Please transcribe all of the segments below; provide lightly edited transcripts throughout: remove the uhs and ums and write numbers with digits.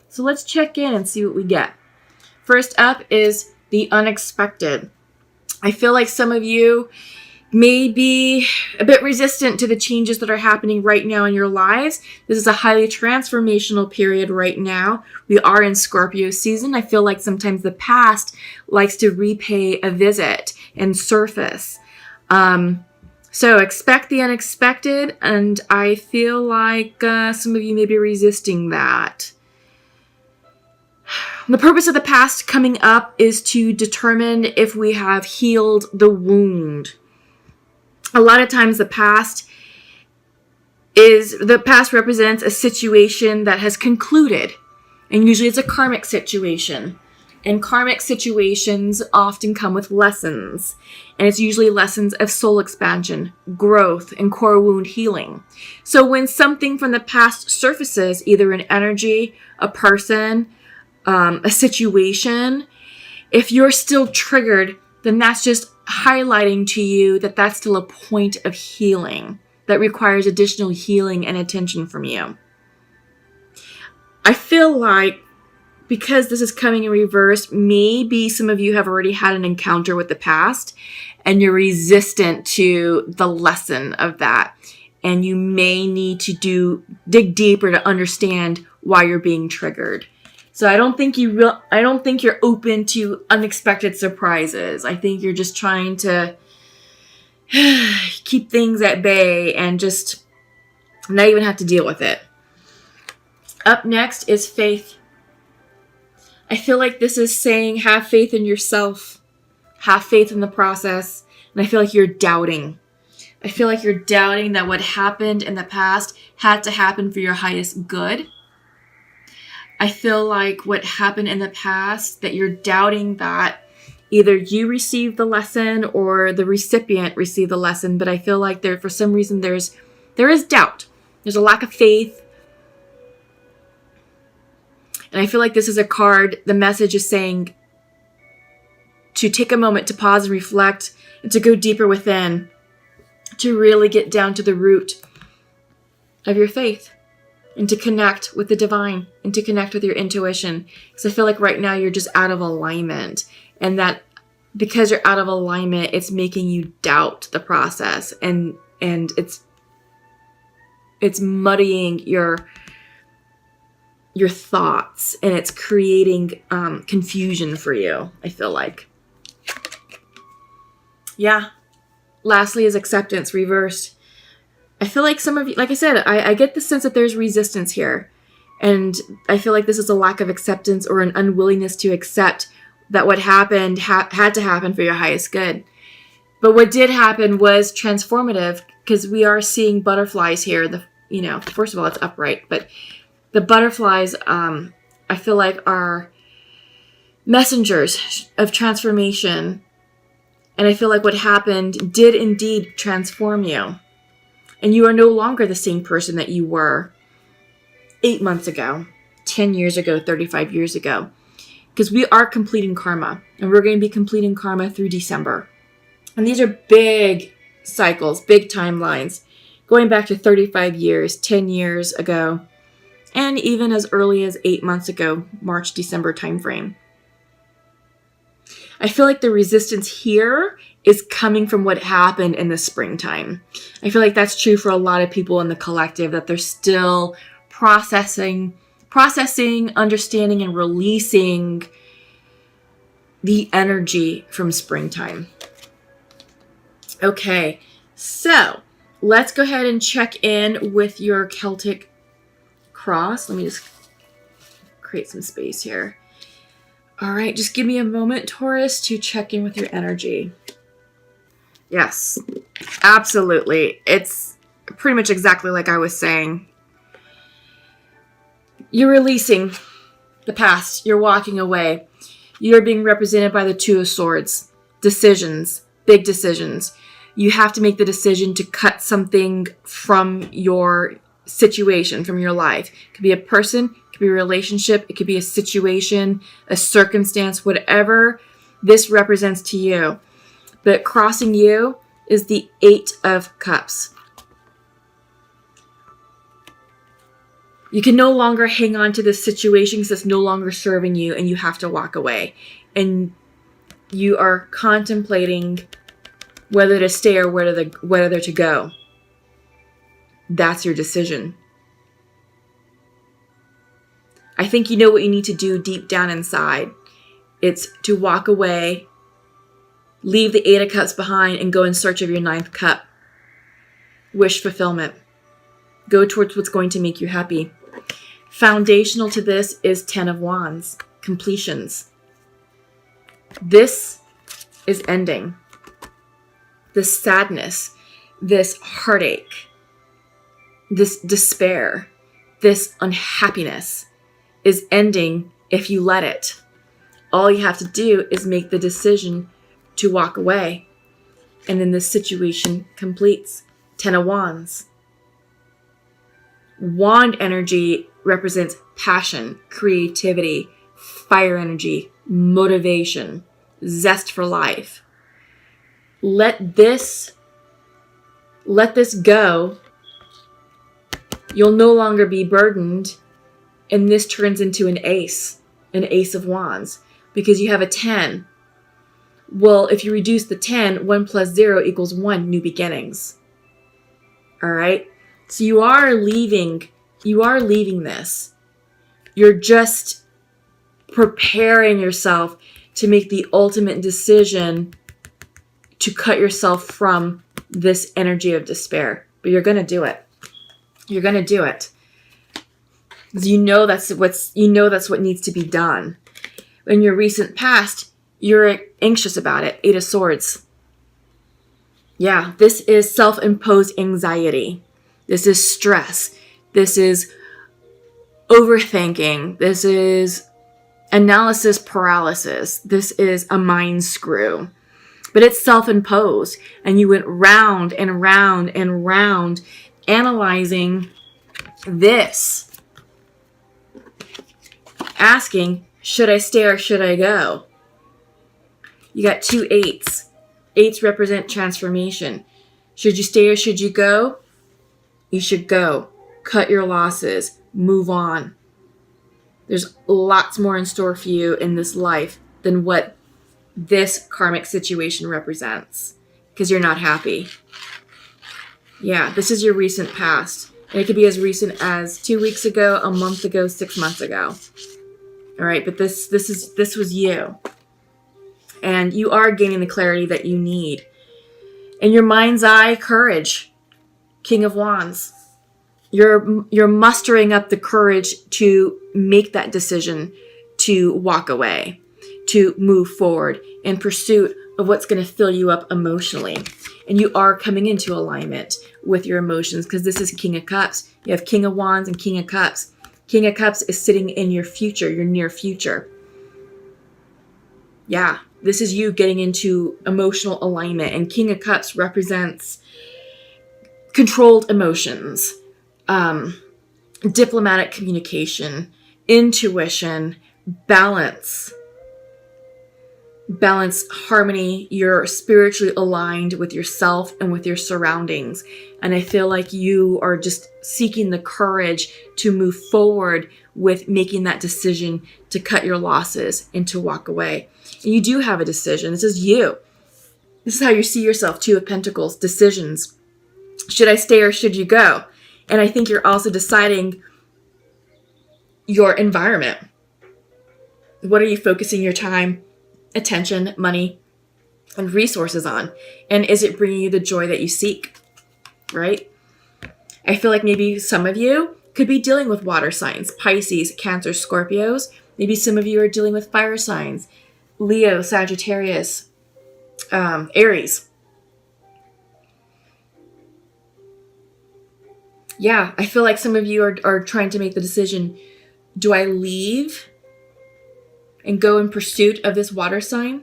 So let's check in and see what we get. First up is the unexpected. I feel like some of you may be a bit resistant to the changes that are happening right now in your lives. This is a highly transformational period right now. We are in Scorpio season. I feel like sometimes the past likes to repay a visit and surface. So expect the unexpected, and I feel like some of you may be resisting that. The purpose of the past coming up is to determine if we have healed the wound. A lot of times the past represents a situation that has concluded, and usually it's a karmic situation. And karmic situations often come with lessons, and it's usually lessons of soul expansion, growth, and core wound healing. So when something from the past surfaces, either an energy, a person, a situation, if you're still triggered, then that's just highlighting to you that that's still a point of healing that requires additional healing and attention from you. I feel like because this is coming in reverse, maybe some of you have already had an encounter with the past and you're resistant to the lesson of that. And you may need to dig deeper to understand why you're being triggered. So I don't think you're open to unexpected surprises. I think you're just trying to keep things at bay and just not even have to deal with it. Up next is faith. I feel like this is saying have faith in yourself, have faith in the process, and I feel like you're doubting. I feel like you're doubting that what happened in the past had to happen for your highest good. I feel like what happened in the past, that you're doubting that either you received the lesson or the recipient received the lesson, but I feel like for some reason there is doubt. There's a lack of faith. And I feel like this is a card, the message is saying to take a moment to pause and reflect and to go deeper within, to really get down to the root of your faith and to connect with the divine and to connect with your intuition. Because I feel like right now you're just out of alignment, and that because you're out of alignment, it's making you doubt the process, and it's muddying your thoughts, and it's creating confusion for you, I feel like. Yeah. Lastly is acceptance, reversed. I feel like some of you, like I said, I get the sense that there's resistance here. And I feel like this is a lack of acceptance or an unwillingness to accept that what happened had to happen for your highest good. But what did happen was transformative, because we are seeing butterflies here. First of all, it's upright, but the butterflies, I feel like, are messengers of transformation. And I feel like what happened did indeed transform you. And you are no longer the same person that you were 8 months ago, 10 years ago, 35 years ago. Because we are completing karma. And we're going to be completing karma through December. And these are big cycles, big timelines, going back to 35 years, 10 years ago, and even as early as 8 months ago, March, December timeframe. I feel like the resistance here is coming from what happened in the springtime. I feel like that's true for a lot of people in the collective, that they're still processing, understanding, and releasing the energy from springtime. Okay, so let's go ahead and check in with your Celtic cross. Let me just create some space here. All right, just give me a moment, Taurus, to check in with your energy. Yes, absolutely. It's pretty much exactly like I was saying. You're releasing the past. You're walking away. You're being represented by the Two of Swords. Decisions, big decisions. You have to make the decision to cut something from your situation, from your life. It could be a person, it could be a relationship, it could be a situation, a circumstance, whatever this represents to you. But crossing you is the 8 of Cups. You can no longer hang on to this situation because it's no longer serving you, and you have to walk away. And you are contemplating whether to stay or whether to go. That's your decision. I think you know what you need to do deep down inside. It's to walk away, leave the 8 of Cups behind, and go in search of your 9th cup. Wish fulfillment. Go towards what's going to make you happy. Foundational to this is 10 of Wands. Completions. This is ending. This sadness, this heartache, this despair, this unhappiness is ending if you let it. All you have to do is make the decision to walk away. And then this situation completes. 10 of Wands. Wand energy represents passion, creativity, fire energy, motivation, zest for life. Let this go. You'll no longer be burdened, and this turns into an ace of Wands, because you have a 10. Well, if you reduce the 10, 1 plus 0 equals 1, new beginnings. All right? So you are leaving this. You're just preparing yourself to make the ultimate decision to cut yourself from this energy of despair. But you're going to do it. You're going to do it. You know that's what needs to be done. In your recent past, you're anxious about it. 8 of Swords. Yeah, this is self-imposed anxiety. This is stress. This is overthinking. This is analysis paralysis. This is a mind screw. But it's self-imposed. And you went round and round and round analyzing this. Asking, should I stay or should I go? You got 2 8s. 8s represent transformation. Should you stay or should you go? You should go. Cut your losses. Move on. There's lots more in store for you in this life than what this karmic situation represents, because you're not happy. Yeah, this is your recent past. And it could be as recent as 2 weeks ago, a month ago, 6 months ago. All right, but this was you. And you are gaining the clarity that you need. In your mind's eye, courage. King of Wands. You're mustering up the courage to make that decision to walk away, to move forward in pursuit of what's going to fill you up emotionally. And you are coming into alignment with your emotions, because this is King of Cups. You have King of Wands and King of Cups. King of Cups is sitting in your future, your near future. Yeah, this is you getting into emotional alignment. And King of Cups represents controlled emotions, diplomatic communication, intuition, balance, harmony. You're spiritually aligned with yourself and with your surroundings. And I feel like you are just seeking the courage to move forward with making that decision to cut your losses and to walk away. And you do have a decision. This is you. This is how you see yourself. 2 of Pentacles, decisions. Should I stay or should you go? And I think you're also deciding your environment. What are you focusing your time, attention, money, and resources on? And is it bringing you the joy that you seek? Right? I feel like maybe some of you could be dealing with water signs, Pisces, Cancer, Scorpios. Maybe some of you are dealing with fire signs, Leo, Sagittarius, Aries. Yeah, I feel like some of you are trying to make the decision, do I leave and go in pursuit of this water sign?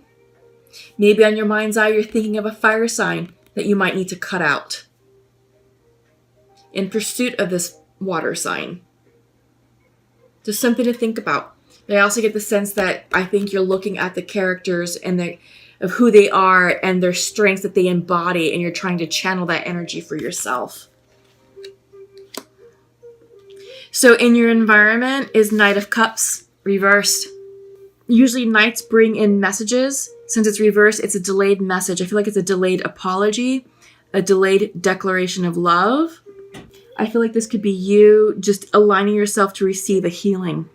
Maybe on your mind's eye, you're thinking of a fire sign that you might need to cut out in pursuit of this water sign. Just something to think about. But I also get the sense that I think you're looking at the characters and of who they are and their strengths that they embody, and you're trying to channel that energy for yourself. So in your environment is Knight of Cups reversed. Usually knights bring in messages. Since it's reversed, it's a delayed message. I feel like it's a delayed apology, a delayed declaration of love. I feel like this could be you just aligning yourself to receive a healing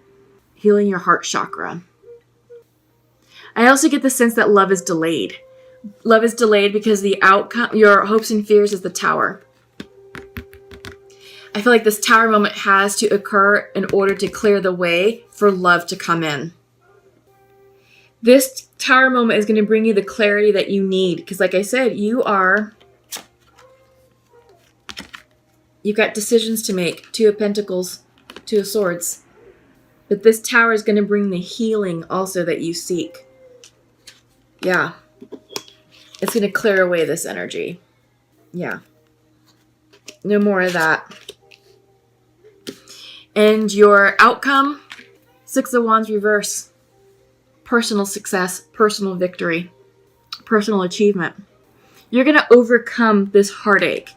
your heart chakra. I also get the sense that love is delayed. Love is delayed because the outcome, your hopes and fears, is the Tower. I feel like this Tower moment has to occur in order to clear the way for love to come in. This Tower moment is going to bring you the clarity that you need. Because like I said, you've got decisions to make. Two of Pentacles, Two of Swords. But this Tower is going to bring the healing also that you seek. Yeah. It's going to clear away this energy. Yeah. No more of that. And your outcome, Six of Wands reverse. Personal success, personal victory, personal achievement. You're going to overcome this heartache.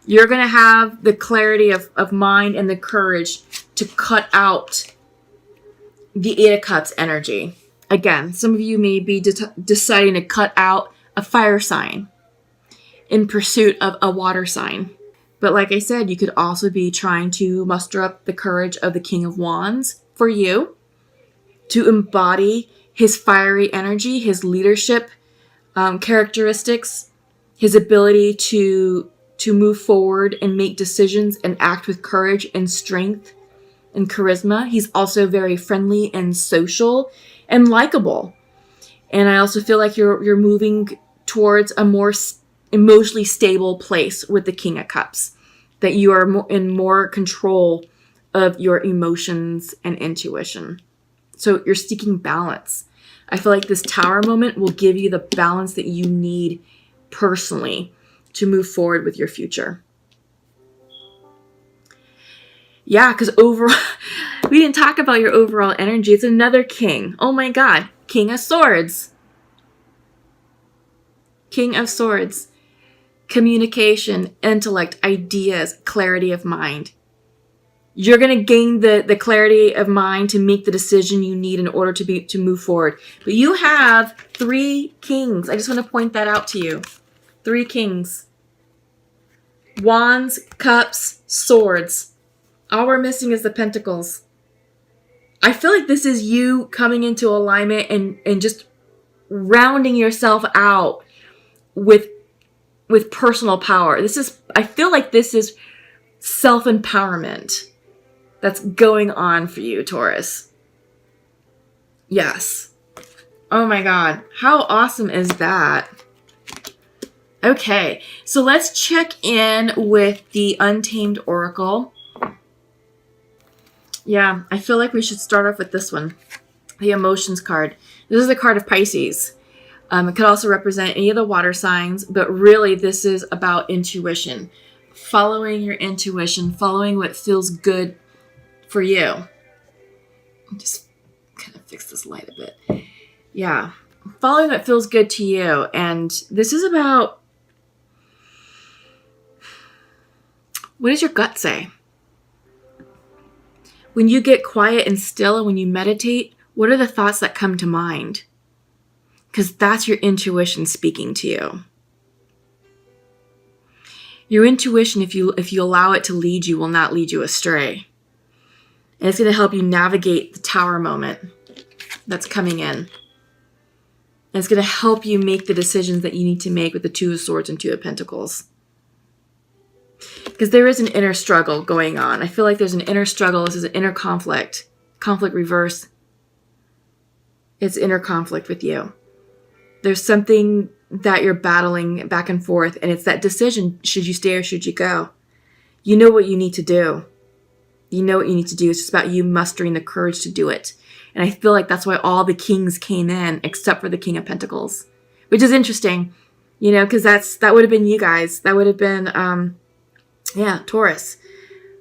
You're going to have the clarity of mind and the courage to cut out the Eight of Cups energy. Again, some of you may be deciding to cut out a fire sign in pursuit of a water sign. But like I said, you could also be trying to muster up the courage of the King of Wands for you to embody his fiery energy, his leadership characteristics, his ability to move forward and make decisions and act with courage and strength and charisma. He's also very friendly and social and likable. And I also feel like you're moving towards a more emotionally stable place with the King of Cups, that you are in more control of your emotions and intuition. So you're seeking balance. I feel like this Tower moment will give you the balance that you need personally to move forward with your future. Yeah, because overall, we didn't talk about your overall energy. It's another king. Oh my God. King of Swords. King of Swords. Communication, intellect, ideas, clarity of mind. You're going to gain the clarity of mind to make the decision you need in order to move forward. But you have 3 kings. I just want to point that out to you. 3 kings. Wands, Cups, Swords. All we're missing is the Pentacles. I feel like this is you coming into alignment and just rounding yourself out with personal power. I feel like this is self-empowerment that's going on for you, Taurus. Yes. Oh my God. How awesome is that? Okay, so let's check in with the Untamed Oracle. Yeah, I feel like we should start off with this one. The Emotions card. This is the card of Pisces. It could also represent any of the water signs, but really this is about intuition. Following your intuition, following what feels good for you. Just kind of fix this light a bit. Yeah, following what feels good to you. And this is about, what does your gut say? When you get quiet and still and when you meditate, what are the thoughts that come to mind? Because that's your intuition speaking to you. Your intuition, if you allow it to lead you, will not lead you astray. And it's going to help you navigate the Tower moment that's coming in. And it's going to help you make the decisions that you need to make with the Two of Swords and Two of Pentacles. Because there is an inner struggle going on. I feel like there's an inner struggle. This is an inner conflict. Conflict reverse. It's inner conflict with you. There's something that you're battling back and forth, and it's that decision. Should you stay or should you go? You know what you need to do. You know what you need to do. It's just about you mustering the courage to do it. And I feel like that's why all the kings came in, except for the King of Pentacles. Which is interesting, you know, because that would have been you guys. That would have been, Taurus.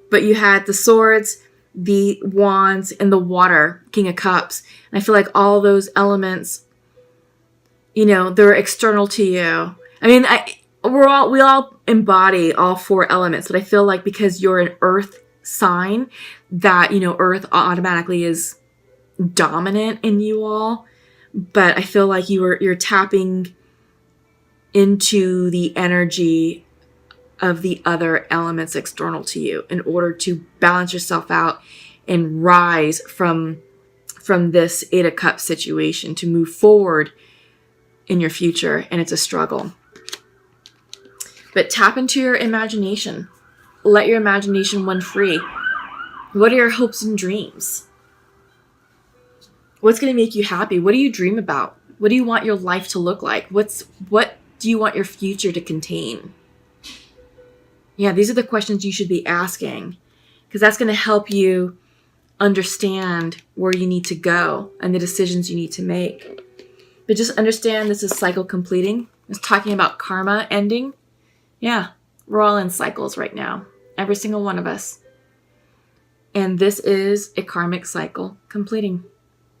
But you had the Swords, the Wands, and the Water, King of Cups. And I feel like all those elements, you know, they're external to you. I mean, we all embody all 4 elements, but I feel like because you're an earth sign that, Earth automatically is dominant in you all. But I feel like you're tapping into the energy of the other elements external to you in order to balance yourself out and rise from this Eight of Cups situation to move forward in your future. And it's a struggle. But tap into your imagination. Let your imagination run free. What are your hopes and dreams? What's going to make you happy? What do you dream about? What do you want your life to look like? What do you want your future to contain? Yeah, these are the questions you should be asking, because that's going to help you understand where you need to go and the decisions you need to make. But just understand this is cycle completing. It's talking about karma ending. Yeah, we're all in cycles right now. Every single one of us. And this is a karmic cycle completing.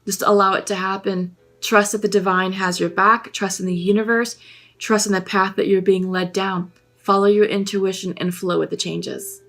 Just allow it to happen. Trust that the divine has your back. Trust in the universe. Trust in the path that you're being led down. Follow your intuition and flow with the changes.